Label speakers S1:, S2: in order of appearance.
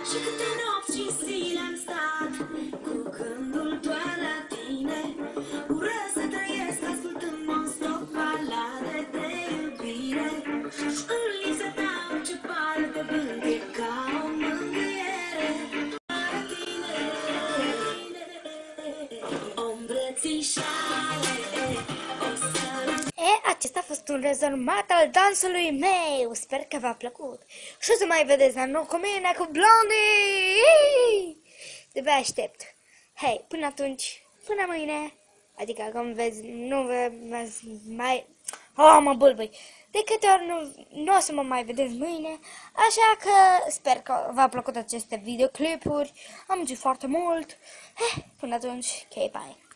S1: Și câte nopți și zile am stat cu gândul doar la tine. Ură să trăiesc ascultând non-stop balade de iubire. În lipsa ta orice parte vânt e ca o mângâiere. La tine, o îmbrățișare, o sărătoare.
S2: Acesta a fost un rezumat al dansului meu. Sper că v-a plăcut. Și o să mai vedeți la nou cu mine, cu Blondie. De-abia aștept. Hei, până atunci, până mâine. Adică, cum vezi, nu veți mai... Oh, mă bâlbâi. De câte ori nu o să mă mai vedeți mâine. Așa că sper că v-a plăcut aceste videoclipuri. Am muncit foarte mult. Până atunci, ok, bye.